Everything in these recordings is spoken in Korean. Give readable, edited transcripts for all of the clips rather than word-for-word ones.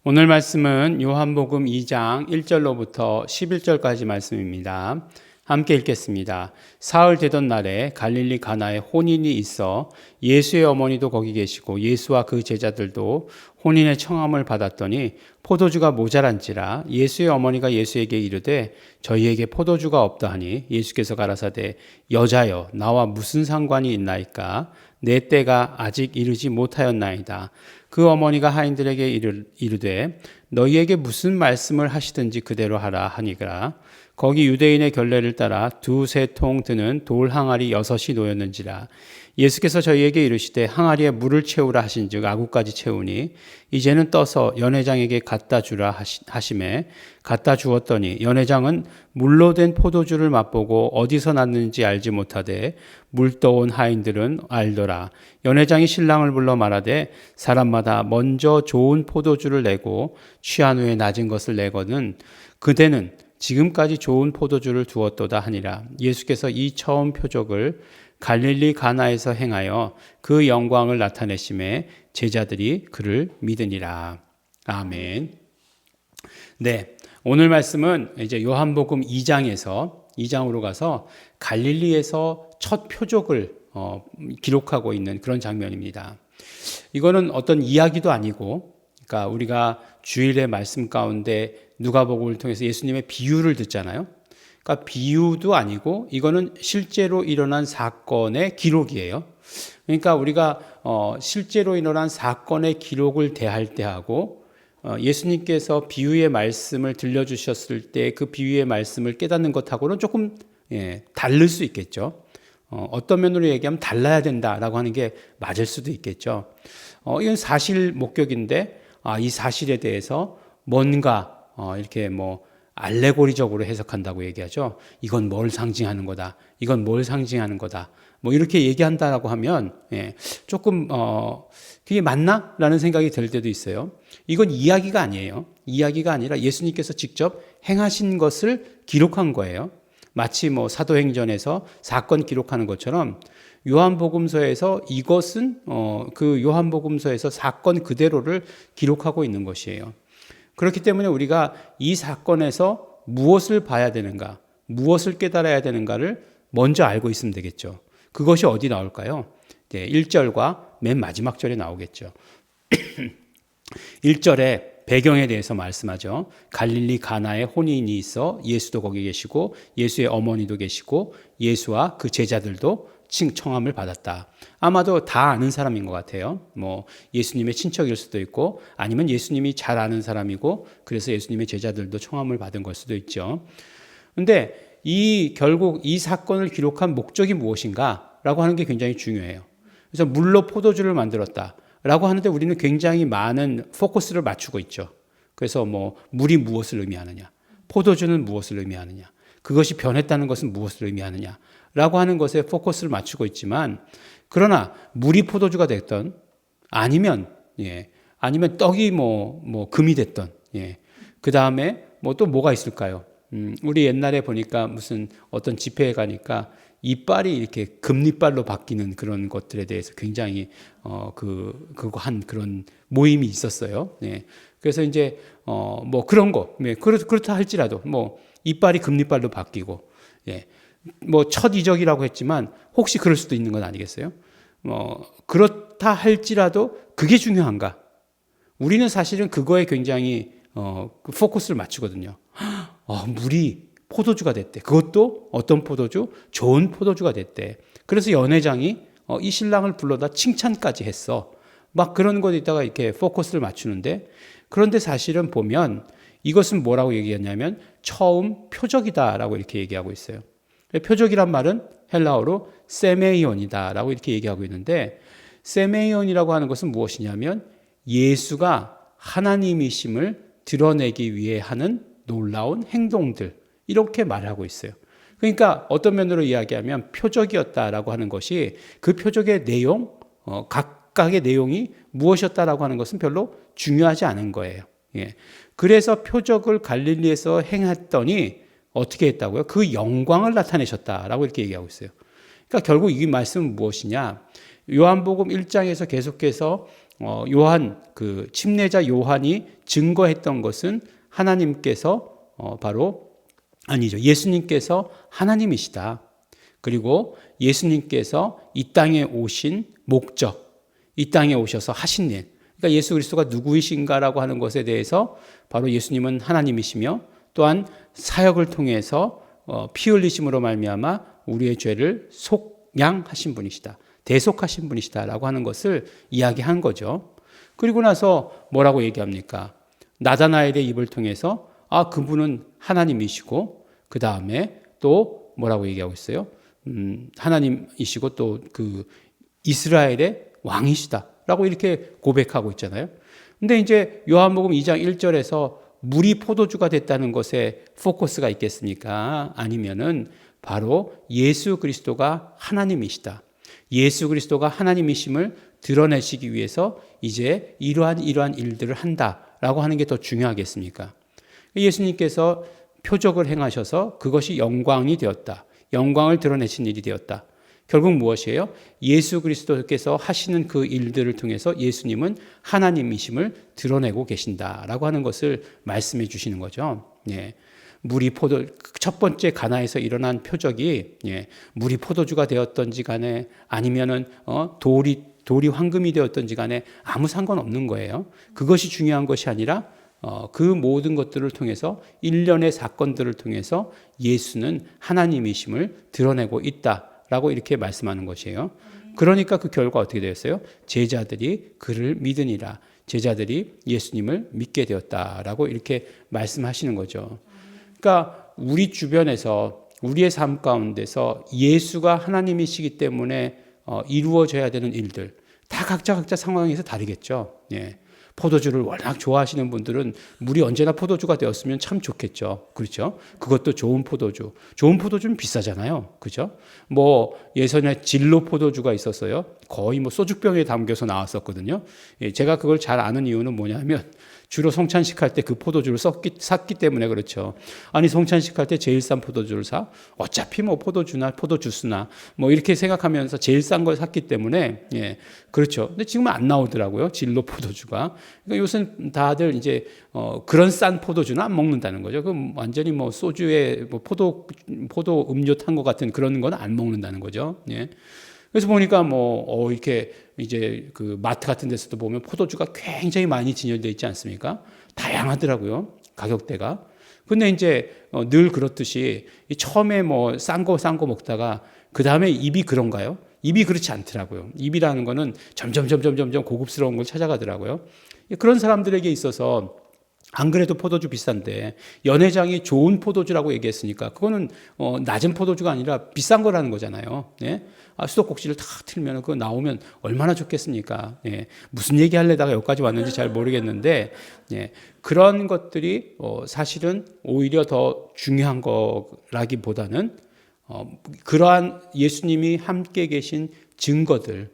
오늘 말씀은 요한복음 2장 1절로부터 11절까지 말씀입니다. 함께 읽겠습니다. 사흘 되던 날에 갈릴리 가나에 혼인이 있어 예수의 어머니도 거기 계시고 예수와 그 제자들도 혼인의 청함을 받았더니 포도주가 모자란지라 예수의 어머니가 예수에게 이르되 저희에게 포도주가 없다 하니 예수께서 가라사대 여자여 나와 무슨 상관이 있나이까 내 때가 아직 이르지 못하였나이다. 그 어머니가 하인들에게 이르되 너희에게 무슨 말씀을 하시든지 그대로 하라 하니라. 거기 유대인의 결례를 따라 두세 통 드는 돌 항아리 6이 놓였는지라. 예수께서 저희에게 이르시되 항아리에 물을 채우라 하신즉 아구까지 채우니 이제는 떠서 연회장에게 갖다 주라 하시매 갖다 주었더니 연회장은 물로 된 포도주를 맛보고 어디서 났는지 알지 못하되 물 떠온 하인들은 알더라. 연회장이 신랑을 불러 말하되 사람마다 먼저 좋은 포도주를 내고 취한 후에 낮은 것을 내거든 그대는 지금까지 좋은 포도주를 두었도다 하니라. 예수께서 이 처음 표적을 갈릴리 가나에서 행하여 그 영광을 나타내심에 제자들이 그를 믿으니라. 아멘. 네, 오늘 말씀은 이제 요한복음 2장으로 가서 갈릴리에서 첫 표적을 기록하고 있는 그런 장면입니다. 이거는 어떤 이야기도 아니고, 그러니까 우리가 주일의 말씀 가운데 누가복음을 통해서 예수님의 비유를 듣잖아요. 그러니까 비유도 아니고 이거는 실제로 일어난 사건의 기록이에요. 그러니까 우리가 실제로 일어난 사건의 기록을 대할 때 하고 예수님께서 비유의 말씀을 들려주셨을 때 그 비유의 말씀을 깨닫는 것하고는 조금 다를 수 있겠죠. 어떤 면으로 얘기하면 달라야 된다라고 하는 게 맞을 수도 있겠죠. 이건 사실 목격인데 이 사실에 대해서 뭔가 이렇게 알레고리적으로 해석한다고 얘기하죠. 이건 뭘 상징하는 거다. 이건 뭘 상징하는 거다. 이렇게 얘기한다라고 하면 조금 그게 맞나? 라는 생각이 들 때도 있어요. 이건 이야기가 아니에요. 이야기가 아니라 예수님께서 직접 행하신 것을 기록한 거예요. 마치 사도행전에서 사건 기록하는 것처럼 요한복음서에서 이것은 그 요한복음서에서 사건 그대로를 기록하고 있는 것이에요. 그렇기 때문에 우리가 이 사건에서 무엇을 봐야 되는가, 무엇을 깨달아야 되는가를 먼저 알고 있으면 되겠죠. 그것이 어디 나올까요? 1절과 맨 마지막 절에 나오겠죠. 1절에 배경에 대해서 말씀하죠. 갈릴리 가나에 혼인이 있어 예수도 거기 계시고 예수의 어머니도 계시고 예수와 그 제자들도 청함을 받았다. 아마도 다 아는 사람인 것 같아요. 예수님의 친척일 수도 있고 아니면 예수님이 잘 아는 사람이고 그래서 예수님의 제자들도 청함을 받은 걸 수도 있죠. 그런데 결국 이 사건을 기록한 목적이 무엇인가라고 하는 게 굉장히 중요해요. 그래서 물로 포도주를 만들었다라고 하는데 우리는 굉장히 많은 포커스를 맞추고 있죠. 그래서 물이 무엇을 의미하느냐, 포도주는 무엇을 의미하느냐, 그것이 변했다는 것은 무엇을 의미하느냐 라고 하는 것에 포커스를 맞추고 있지만 그러나 물이 포도주가 됐던 아니면 떡이 금이 됐던 그 다음에 또 뭐가 있을까요? 우리 옛날에 보니까 무슨 어떤 집회에 가니까 이빨이 이렇게 금리빨로 바뀌는 그런 것들에 대해서 굉장히 그거 한 그런 모임이 있었어요. 그래서 이제 그런 거 그렇다 할지라도 이빨이 금리빨로 바뀌고 첫 이적이라고 했지만 혹시 그럴 수도 있는 건 아니겠어요? 그렇다 할지라도 그게 중요한가? 우리는 사실은 그거에 굉장히 포커스를 맞추거든요. 물이 포도주가 됐대. 그것도 어떤 포도주? 좋은 포도주가 됐대. 그래서 연회장이 이 신랑을 불러다 칭찬까지 했어. 그런 것에다가 이렇게 포커스를 맞추는데 그런데 사실은 보면 이것은 뭐라고 얘기했냐면 처음 표적이다라고 이렇게 얘기하고 있어요. 표적이란 말은 헬라어로 세메이온이다라고 이렇게 얘기하고 있는데 세메이온이라고 하는 것은 무엇이냐면 예수가 하나님이심을 드러내기 위해 하는 놀라운 행동들 이렇게 말하고 있어요. 그러니까 어떤 면으로 이야기하면 표적이었다라고 하는 것이 그 표적의 내용, 각각의 내용이 무엇이었다라고 하는 것은 별로 중요하지 않은 거예요. 그래서 표적을 갈릴리에서 행했더니 어떻게 했다고요? 그 영광을 나타내셨다라고 이렇게 얘기하고 있어요. 그러니까 결국 이 말씀은 무엇이냐? 요한복음 1장에서 계속해서 요한 그 침례자 요한이 증거했던 것은 하나님께서 바로 아니죠. 예수님께서 하나님이시다. 그리고 예수님께서 이 땅에 오신 목적, 이 땅에 오셔서 하신 일, 그러니까 예수 그리스도가 누구이신가라고 하는 것에 대해서 바로 예수님은 하나님이시며 또한 사역을 통해서 피 흘리심으로 말미암아 우리의 죄를 속량하신 분이시다. 대속하신 분이시다라고 하는 것을 이야기한 거죠. 그리고 나서 뭐라고 얘기합니까? 나다나엘의 입을 통해서 그분은 하나님이시고 그 다음에 또 뭐라고 얘기하고 있어요? 하나님이시고 또 그 이스라엘의 왕이시다라고 이렇게 고백하고 있잖아요. 근데 이제 요한복음 2장 1절에서 물이 포도주가 됐다는 것에 포커스가 있겠습니까? 아니면은 바로 예수 그리스도가 하나님이시다. 예수 그리스도가 하나님이심을 드러내시기 위해서 이제 이러한 일들을 한다라고 하는 게 더 중요하겠습니까? 예수님께서 표적을 행하셔서 그것이 영광이 되었다. 영광을 드러내신 일이 되었다. 결국 무엇이에요? 예수 그리스도께서 하시는 그 일들을 통해서 예수님은 하나님이심을 드러내고 계신다라고 하는 것을 말씀해 주시는 거죠. 물이 첫 번째 가나에서 일어난 표적이 물이 포도주가 되었던지 간에 아니면은 돌이 황금이 되었던지 간에 아무 상관없는 거예요. 그것이 중요한 것이 아니라 그 모든 것들을 통해서 일련의 사건들을 통해서 예수는 하나님이심을 드러내고 있다라고 이렇게 말씀하는 것이에요. 그러니까 그 결과 어떻게 되었어요? 제자들이 그를 믿으니라. 제자들이 예수님을 믿게 되었다라고 이렇게 말씀하시는 거죠. 그러니까 우리 주변에서 우리의 삶 가운데서 예수가 하나님이시기 때문에 이루어져야 되는 일들 다 각자 상황에서 다르겠죠. 포도주를 워낙 좋아하시는 분들은 물이 언제나 포도주가 되었으면 참 좋겠죠. 그렇죠? 그것도 좋은 포도주. 좋은 포도주는 비싸잖아요. 그죠? 예전에 진로 포도주가 있었어요. 거의 소주병에 담겨서 나왔었거든요. 제가 그걸 잘 아는 이유는 뭐냐면 주로 성찬식 할 때 그 포도주를 샀기 때문에 그렇죠. 아니 성찬식 할 때 제일 싼 포도주를 사? 어차피 포도주나 포도주스나 이렇게 생각하면서 제일 싼 걸 샀기 때문에 그렇죠. 근데 지금은 안 나오더라고요. 진로 포도주가. 그러니까 요새는 다들 이제 그런 싼 포도주는 안 먹는다는 거죠. 그 완전히 소주에 포도 음료 탄 것 같은 그런 건 안 먹는다는 거죠. 그래서 보니까 이렇게 이제 그 마트 같은 데서도 보면 포도주가 굉장히 많이 진열되어 있지 않습니까? 다양하더라고요. 가격대가. 근데 이제 늘 그렇듯이 처음에 싼 거 먹다가 그 다음에 입이 그런가요? 입이 그렇지 않더라고요. 입이라는 거는 점점 고급스러운 걸 찾아가더라고요. 그런 사람들에게 있어서 안 그래도 포도주 비싼데 연회장이 좋은 포도주라고 얘기했으니까 그거는 낮은 포도주가 아니라 비싼 거라는 거잖아요. 수도꼭지를 다 틀면 그거 나오면 얼마나 좋겠습니까? 무슨 얘기 하려다가 여기까지 왔는지 잘 모르겠는데 그런 것들이 사실은 오히려 더 중요한 거라기보다는 그러한 예수님이 함께 계신 증거들,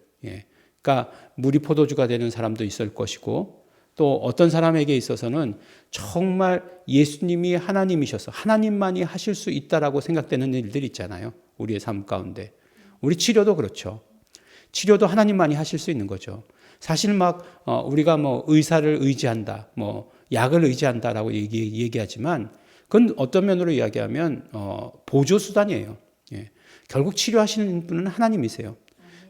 그러니까 물이 포도주가 되는 사람도 있을 것이고 또 어떤 사람에게 있어서는 정말 예수님이 하나님이셔서 하나님만이 하실 수 있다라고 생각되는 일들이 있잖아요. 우리의 삶 가운데. 우리 치료도 그렇죠. 치료도 하나님만이 하실 수 있는 거죠. 사실 우리가 의사를 의지한다, 약을 의지한다라고 얘기하지만 그건 어떤 면으로 이야기하면 보조 수단이에요. 결국 치료하시는 분은 하나님이세요.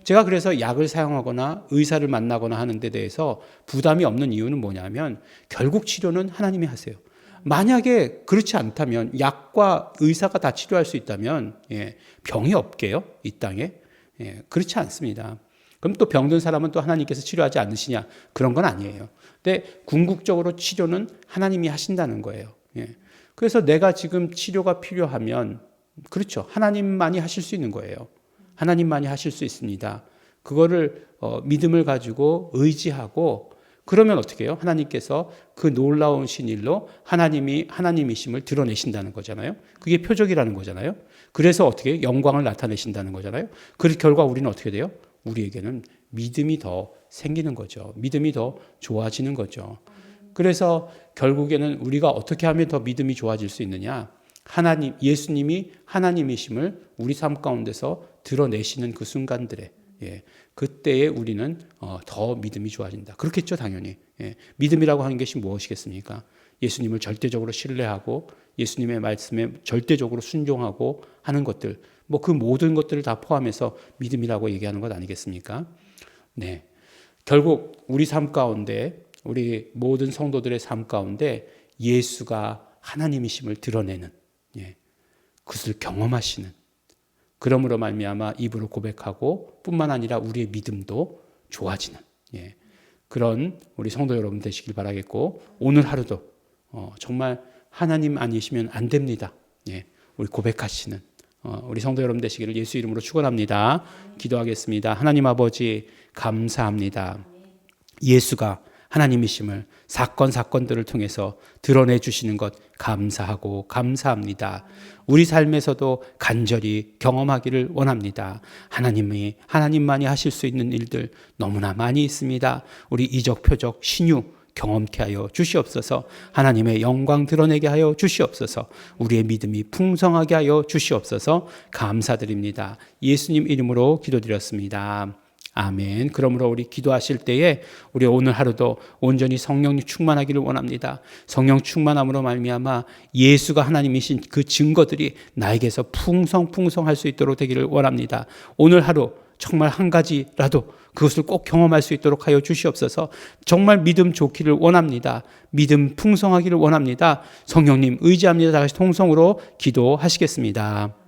제가 그래서 약을 사용하거나 의사를 만나거나 하는 데 대해서 부담이 없는 이유는 뭐냐면 결국 치료는 하나님이 하세요. 만약에 그렇지 않다면 약과 의사가 다 치료할 수 있다면 병이 없게요? 이 땅에? 그렇지 않습니다. 그럼 또 병든 사람은 또 하나님께서 치료하지 않으시냐? 그런 건 아니에요. 근데 궁극적으로 치료는 하나님이 하신다는 거예요. 그래서 내가 지금 치료가 필요하면 그렇죠. 하나님만이 하실 수 있는 거예요. 하나님만이 하실 수 있습니다. 그거를 믿음을 가지고 의지하고 그러면 어떻게 해요? 하나님께서 그 놀라운 신일로 하나님이심을 드러내신다는 거잖아요. 그게 표적이라는 거잖아요. 그래서 어떻게 영광을 나타내신다는 거잖아요. 그 결과 우리는 어떻게 돼요? 우리에게는 믿음이 더 생기는 거죠. 믿음이 더 좋아지는 거죠. 그래서 결국에는 우리가 어떻게 하면 더 믿음이 좋아질 수 있느냐? 예수님이 하나님이심을 우리 삶 가운데서 드러내시는 그 순간들에 예, 그때에 우리는 더 믿음이 좋아진다. 그렇겠죠, 당연히. 예, 믿음이라고 하는 것이 무엇이겠습니까? 예수님을 절대적으로 신뢰하고 예수님의 말씀에 절대적으로 순종하고 하는 것들, 뭐 그 모든 것들을 다 포함해서 믿음이라고 얘기하는 것 아니겠습니까? 네, 결국 우리 삶 가운데, 우리 모든 성도들의 삶 가운데 예수가 하나님이심을 드러내는, 예, 그것을 경험하시는, 그러므로 말미암아 입으로 고백하고 뿐만 아니라 우리의 믿음도 좋아지는, 예, 그런 우리 성도 여러분 되시길 바라겠고, 오늘 하루도 정말 하나님 아니시면 안 됩니다. 예, 우리 고백하시는 우리 성도 여러분 되시기를 예수 이름으로 축원합니다. 기도하겠습니다. 하나님 아버지 감사합니다. 예수가 하나님이심을 사건들을 통해서 드러내 주시는 것 감사하고 감사합니다. 우리 삶에서도 간절히 경험하기를 원합니다. 하나님만이 하실 수 있는 일들 너무나 많이 있습니다. 우리 이적, 표적, 신유 경험케 하여 주시옵소서. 하나님의 영광 드러내게 하여 주시옵소서. 우리의 믿음이 풍성하게 하여 주시옵소서. 감사드립니다. 예수님 이름으로 기도드렸습니다. 아멘. 그러므로 우리 기도하실 때에 우리 오늘 하루도 온전히 성령님 충만하기를 원합니다. 성령 충만함으로 말미암아 예수가 하나님이신 그 증거들이 나에게서 풍성할 수 있도록 되기를 원합니다. 오늘 하루 정말 한 가지라도 그것을 꼭 경험할 수 있도록 하여 주시옵소서. 정말 믿음 좋기를 원합니다. 믿음 풍성하기를 원합니다. 성령님 의지합니다. 다 같이 통성으로 기도하시겠습니다.